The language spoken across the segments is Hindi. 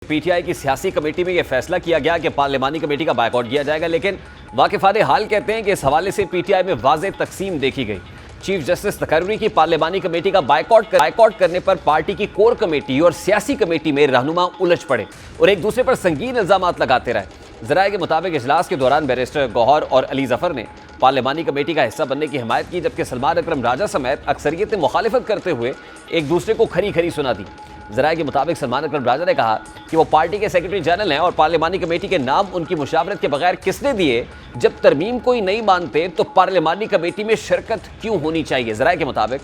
पीटीआई की सियासी कमेटी में यह फैसला किया गया कि पार्लिमानी कमेटी का बायकॉट किया जाएगा, लेकिन वाकिफाने हाल कहते हैं कि इस हवाले से पीटीआई में वाज़ेह तकसीम देखी गई। चीफ जस्टिस तकर्री की पार्लिमानी कमेटी का बायकॉट करने पर पार्टी की कोर कमेटी और सियासी कमेटी में रहनुमा उलझ पड़े और एक दूसरे पर संगीन इल्जाम लगाते रहे। ज़राए के मुताबिक इजलास के दौरान बैरिस्टर गौहर और अली जफर ने पार्लिमानी कमेटी का हिस्सा बनने की हिमायत की, जबकि सलमान अकरम राजा समेत अक्सरियत ने मुखालिफत करते हुए एक दूसरे को खरी खरी सुना दी। ज़राए के मुताबिक सलमान अकरम राजा ने कहा कि वो पार्टी के सेक्रेटरी जनरल हैं और पार्लिमानी कमेटी के नाम उनकी मुशावरत के बगैर किसने दिए? जब तरमीम कोई नहीं मानते तो पार्लिमानी कमेटी में शिरकत क्यों होनी चाहिए? ज़राए के मुताबिक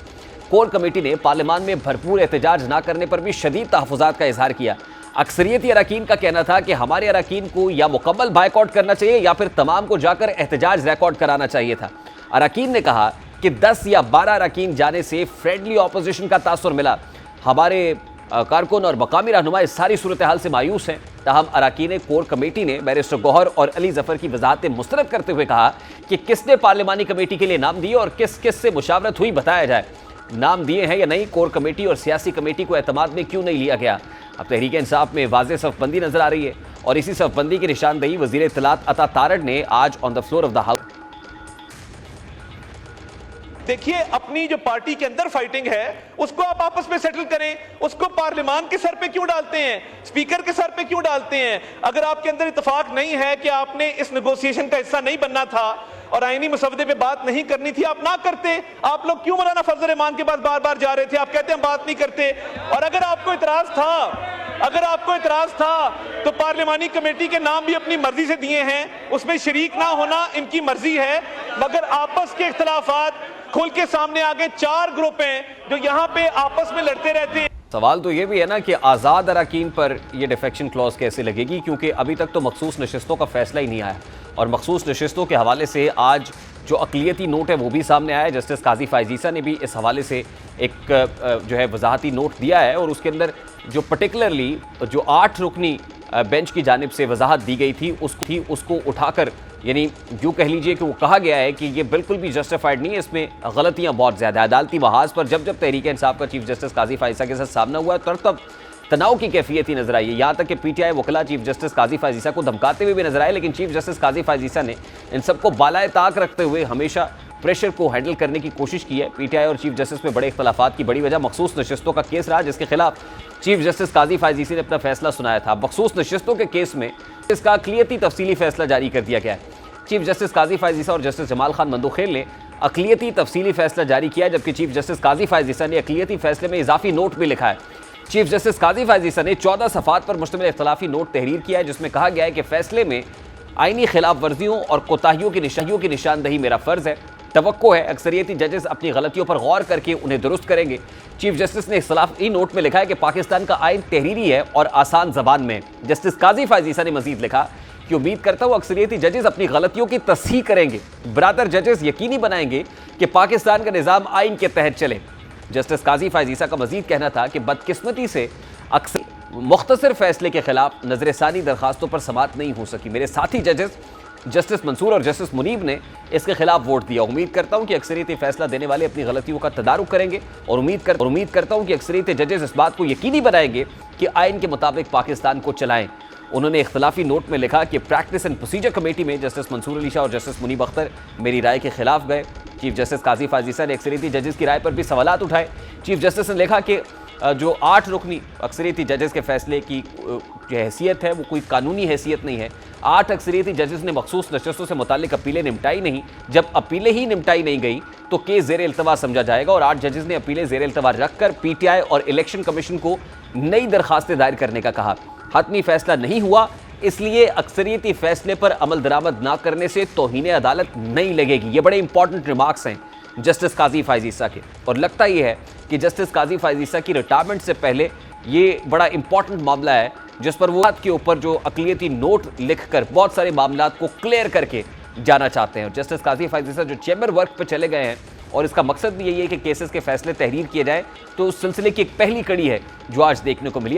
कोर कमेटी ने पार्लिमान में भरपूर एहतजाज न करने पर भी शदीद तहफ़्फ़ुज़ात का इजहार किया। अक्सरियती अरकान का कहना था कि हमारे अरकान को या मुकम्मल बायकॉट करना चाहिए या फिर तमाम को जाकर एहतजाज रिकॉर्ड कराना चाहिए था। अरकान ने कहा कि 10 या 12 अरकान जाने से फ्रेंडली ऑपोजिशन का तासुर मिला। हमारे कारकुन और मकामी रहनुमा इस सारी सूरत हाल से मायूस हैं। ताहम अरकान कोर कमेटी ने बैरिस्टर गौहर और अली जफर की वजाहतें मुस्तरद करते हुए कहा कि किसने पार्लिमानी कमेटी के लिए नाम दिए और किस किस से मुशावरत हुई बताया जाए। नाम दिए हैं या नहीं, कोर कमेटी और सियासी कमेटी को एतमाद में क्यों नहीं लिया गया? अब तहरीक इंसाफ में वाज़ेह सफ़बंदी नजर आ रही है और इसी सफ़बंदी की निशानदही वज़ीर इत्तलात अता तारड़ ने आज on the floor of the house. देखिए, अपनी जो पार्टी के अंदर फाइटिंग है उसको आप आपस में सेटल करें। उसको पार्लिमान के सर पे क्यों डालते हैं, स्पीकर के सर पे क्यों डालते हैं? अगर आपके अंदर इत्तेफाक नहीं है कि आपने इस नेगोशिएशन का हिस्सा नहीं बनना था और आईनी मसवदे पे बात नहीं करनी थी, आप ना करते। आप लोग क्यों मौलाना फजल रहमान के पास बार बार जा रहे थे? आप कहते हैं हम बात नहीं करते। और अगर आपको इतराज था तो पार्लिमानी कमेटी के नाम भी अपनी मर्जी से दिए हैं, उसमें शरीक ना होना इनकी मर्जी है, मगर आपस के इख्तलाफात खुल के सामने आ गए। 4 ग्रुप हैं जो यहाँ पे आपस में लड़ते रहते हैं। सवाल तो ये भी है ना कि आज़ाद अरकान पर यह डिफेक्शन क्लॉज कैसे लगेगी, क्योंकि अभी तक तो मखसूस नशिस्तों का फैसला ही नहीं आया और मखसूस नशिस्तों के हवाले से आज जो अक़लियती नोट है वो भी सामने आया है। जस्टिस काजी फ़ायज़ ने भी इस हवाले से एक जो है वजाहती नोट दिया है और उसके अंदर जो पर्टिकुलरली जो 8 रुकनी बेंच की जानिब से वजाहत दी गई थी उसको उठाकर, यानी यूँ कह लीजिए कि वो कहा गया है कि ये बिल्कुल भी जस्टिफाइड नहीं है, इसमें गलतियाँ बहुत ज़्यादा है। अदालती महाज पर जब तहरीक इंसाफ का चीफ जस्टिस काजी फ़ायज़ के साथ सामना हुआ तब तनाव की कैफियत ही नजर आई है। यहाँ तक कि पीटीआई वकला चीफ जस्टिस काजी फ़ायज़ को धमकाते हुए भी नजर आए, लेकिन चीफ जस्टिस काजी फ़ायज़ ने इन सबको बालाए ताक रखते हुए हमेशा प्रेशर को हैंडल करने की कोशिश की है। पीटीआई और चीफ जस्टिस में बड़े इख्तलाफात की बड़ी वजह मखसूस नशिस्तों का केस रहा, जिसके खिलाफ चीफ जस्टिस काजी फ़ायज़ ने अपना फैसला सुनाया था। मखसूस नशिस्तों के केस में इसका अक़लियती तफसीली फैसला जारी कर दिया गया है। चीफ जस्टिस काजी फ़ायज़ और जस्टिस जमाल खान मंदोखेल ने अक़लियती तफसीली फैसला जारी किया, जबकि चीफ जस्टिस काजी फ़ायज़ ने अक़लियती फैसले में इजाफी नोट भी लिखा है। चीफ जस्टिस काजी फ़ायज़ ने 14 सफ़ात पर मुश्तमिल इख्तलाफी नोट तहरीर किया है, जिसमें कहा गया है कि फैसले में आईनी खिलाफ वर्जियों और कोताहियों की निशानदही मेरा फ़र्ज़ है। तवक्को है अक्सरियती जजेस अपनी गलतियों पर गौर करके उन्हें दुरुस्त करेंगे। चीफ जस्टिस ने इख्तलाफी नोट में लिखा है कि पाकिस्तान का आइन तहरीरी है और आसान ज़बान में। जस्टिस काजी फ़ायज़ ने मज़ीद लिखा कि उम्मीद करता हूँ अक्सरियती जजेस अपनी गलतियों की तस्हीह करेंगे। बरातर जजेस यकीनी बनाएंगे कि पाकिस्तान का निज़ाम आइन के तहत चले। जस्टिस काजी फ़ायज़ का मज़ीद कहना था कि बदकिस्मती से अक्सर मुख्तसर फैसले के खिलाफ नज़रसानी दरखास्तों पर समाअत नहीं हो सकी। मेरे साथी जजेस जस्टिस मंसूर और जस्टिस मुनीब ने इसके खिलाफ वोट दिया। उम्मीद करता हूं कि अक्सरियती फैसला देने वाले अपनी गलतियों का तदारुक करेंगे और उम्मीद करता हूं कि अक्सरियती जजेस इस बात को यकीनी बनाएंगे कि आइन के मुताबिक पाकिस्तान को चलाएं। उन्होंने इख्तलाफी नोट में लिखा कि प्रैक्टिस एंड प्रोसीजर कमेटी में जस्टिस मंसूर अली शाह और जस्टिस मुनीब अख्तर मेरी राय के खिलाफ गए। चीफ जस्टिस काजी फ़ायज़ ने अक्सरियती जजेस की राय पर भी सवालात उठाए। चीफ जस्टिस ने लिखा कि जो 8 रुकनी अक्सरियती जजेस के फैसले की जो हैसियत है वो कोई कानूनी हैसियत नहीं है। 8 अक्सरियती जजेस ने मखसूस नशस्तों से मुतालिक अपीलें निपटाई नहीं। जब अपीलें ही निपटाई नहीं गई तो केस ज़ेर इल्तवा समझा जाएगा और 8 जजेस ने अपीलें ज़ेर इल्तवा रखकर पीटीआई और इलेक्शन कमीशन को नई दरखास्तें दायर करने का कहा। हतमी फैसला नहीं हुआ, इसलिए अक्सरियती फैसले पर अमल दरामद ना करने से तौहीन अदालत नहीं लगेगी। ये बड़े इंपॉर्टेंट रिमार्क्स हैं जस्टिस काजी फ़ायज़ के, और लगता ही है कि जस्टिस काजी फ़ायज़ की रिटायरमेंट से पहले ये बड़ा इंपॉर्टेंट मामला है जिस पर वो के ऊपर जो अक़लियती नोट लिखकर बहुत सारे मामलात को क्लियर करके जाना चाहते हैं। और जस्टिस काजी फ़ायज़ जो चैम्बर वर्क पर चले गए हैं और इसका मकसद भी यही है कि केसेस के फैसले तहरीर किए जाए, तो उस सिलसिले की एक पहली कड़ी है जो आज देखने को मिली।